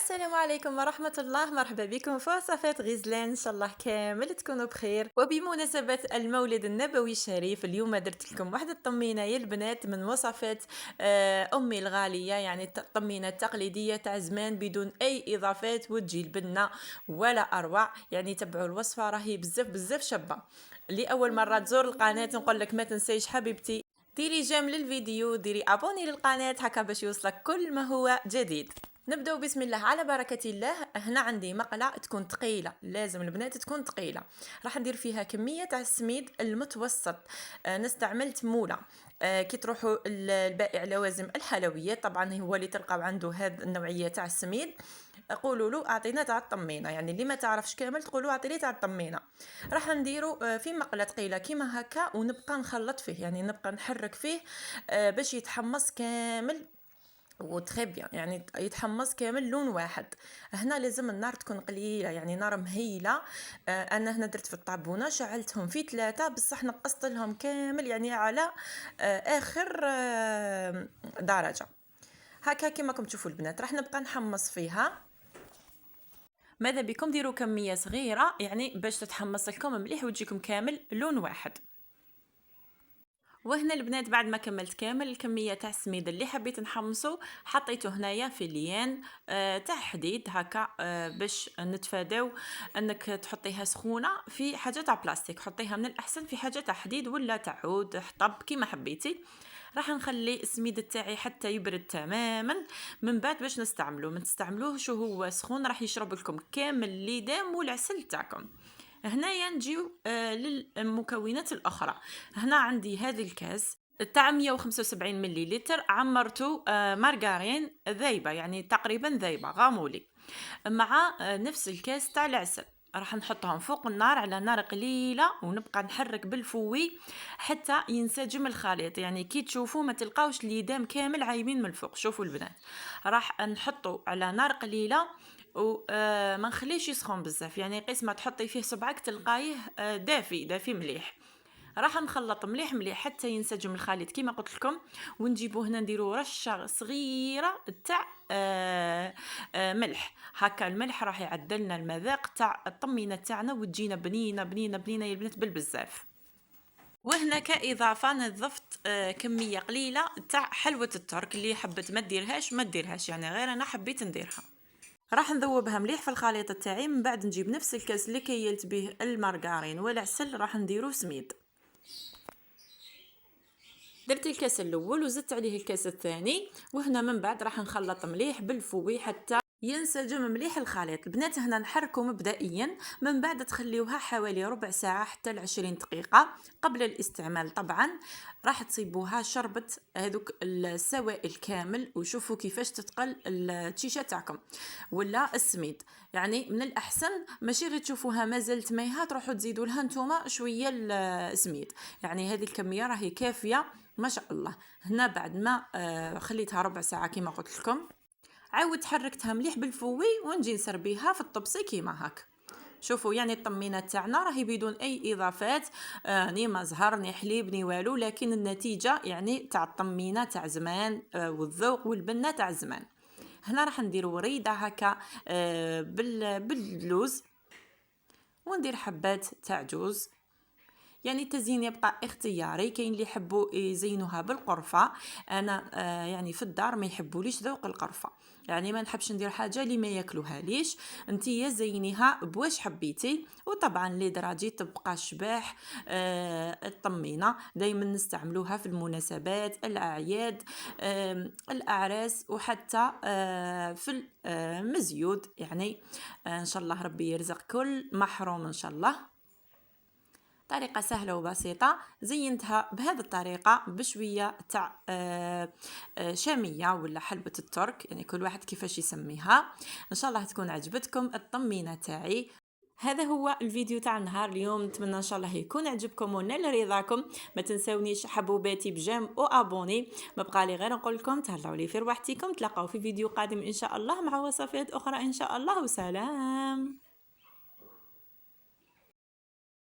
السلام عليكم ورحمة الله، مرحبا بكم في وصفات غزلان. إن شاء الله كامل تكونوا بخير. وبمناسبة المولد النبوي الشريف اليوم درت لكم واحد الطمينة يا البنات من وصفات أمي الغالية، يعني الطمينة التقليدية تاع زمان بدون أي إضافات وتجي البنة ولا أروع. يعني تبعوا الوصفة راهي بزاف بزاف شابة. لأول مرة تزور القناة نقول لك ما تنسيش حبيبتي ديري جيم للفيديو، ديري ابوني للقناة هكا باش يوصلك كل ما هو جديد. نبداو بسم الله على بركة الله. هنا عندي مقلة تكون ثقيلة، لازم البنات تكون ثقيلة. راح ندير فيها كمية تاع السميد المتوسط. نستعملت مولة. كي تروحوا البائع لوازم الحلويات طبعا هو اللي تلقاو عنده هذه النوعية تاع السميد، قولوا له اعطينا تاع الطمينه، يعني اللي ما تعرفش كامل تقولوا اعطيني تاع الطمينه. راح نديرو في مقله ثقيله كيما هكا ونبقى نخلط فيه، يعني نبقى نحرك فيه باش يتحمص كامل وتخي بيان، يعني يتحمص كامل لون واحد. هنا لازم النار تكون قليله، يعني نار مهيله. انا هنا درت في الطابونه شعلتهم في 3 بصح نقصت لهم كامل يعني على اخر درجه. هكا كما راكم تشوفوا البنات راح نبقى نحمص فيها. ماذا بكم ديروا كميه صغيره يعني باش تتحمص لكم مليح وتجيكم كامل لون واحد. وهنا البنات بعد ما كملت كامل الكميه تاع السميد اللي حبيت نحمصه حطيته هنايا في ليان تاع حديد هكا باش نتفاداو انك تحطيها سخونه في حاجه تاع بلاستيك، حطيها من الاحسن في حاجه تاع حديد ولا تاع عود حطب كيما حبيتي. راح نخلي السميد تاعي حتى يبرد تماما، من بعد باش نستعملوه ما تستعملوهش وهو سخون، راح يشرب لكم كامل الليدام والعسل تاعكم. هنايا نجيو للمكونات الاخرى. هنا عندي هذا الكاس تاع 175 مليلتر عمرته مارغرين ذايبه، يعني تقريبا ذايبه غامولي، مع نفس الكاس تاع العسل. راح نحطهم فوق النار على نار قليله ونبقى نحرك بالفوي حتى ينسجم الخليط. يعني كي تشوفوا ما تلقاوش اليدام كامل عايمين من الفوق. شوفوا البنات راح نحطه على نار قليله وما نخليش يسخن بزاف، يعني قيس ما تحطي فيه صبعك تلقايه دافي دافي مليح. راح نخلط مليح مليح حتى ينسجم الخليط كما قلت لكم، ونجيبو هنا نديرو رشه صغيره تاع ملح. هكا الملح راح يعدلنا المذاق تاع الطمينه تاعنا وتجينا بنينه بنينه بنينه يا البنات بالبزاف. وهنا كإضافة نضفت كمية قليلة تاع حلوة الترك، اللي حبت ما ديرهاش يعني غير أنا حبيت نديرها. راح نذوبها مليح في الخليط تاعي، من بعد نجيب نفس الكاس اللي كيلت به المارغرين والعسل راح نديرو سميد. درت الكاس الاول وزدت عليه الكاس الثاني، وهنا من بعد راح نخلط مليح بالفوي حتى ينسجم مليح الخليط. البنات هنا نحركو مبدئيا، من بعد تخليوها حوالي ربع ساعه حتى ل20 دقيقه قبل الاستعمال. طبعا راح تصيبوها شربت هذوك السوائل كامل، وشوفوا كيفاش تتقل التشيشه تاعكم ولا السميد. يعني من الاحسن ماشي غير تشوفوها مازالت مايها تروحوا تزيدوا لها نتوما شويه السميد، يعني هذه الكميه راهي كافيه ما شاء الله. هنا بعد ما خليتها ربع ساعه كما قلت لكم، عاود حركتها مليح بالفوي ونجي نسربيها في الطبسي كيما هاك. شوفوا يعني الطمينه تاعنا راهي بدون اي اضافات، ني ما زهر ني حليب ني والو، لكن النتيجه يعني تاع الطمينه تاع زمان والذوق والبنه تاع زمان. هنا راح ندير وريده هكا باللوز، وندير حبات تاع جوز. يعني التزيين يبقى اختياري، كاين اللي يحبوا يزينوها بالقرفه، انا يعني في الدار ما يحبوليش ذوق القرفه، يعني ما نحبش ندير حاجه اللي ما ياكلوها ليش. انتي زينيها بواش حبيتي، وطبعا اللي دراجي تبقى شباح. الطمينه دائما نستعملوها في المناسبات الاعياد الاعراس، وحتى في المزيود يعني. ان شاء الله ربي يرزق كل محروم ان شاء الله. طريقة سهلة وبسيطة، زينتها بهذه الطريقة بشوية تاع شامية ولا حلوة الترك، يعني كل واحد كيفاش يسميها. ان شاء الله تكون عجبتكم الطمينة تاعي. هذا هو الفيديو تاع نهار اليوم، نتمنى ان شاء الله يكون عجبكم ونال رضاكم. ما تنسونيش حبوباتي بجيم وابوني. ما بقى لي غير نقول لكم تهلاو لي في رواحتكم، تلاقاو في فيديو قادم ان شاء الله مع وصفات اخرى ان شاء الله، وسلام.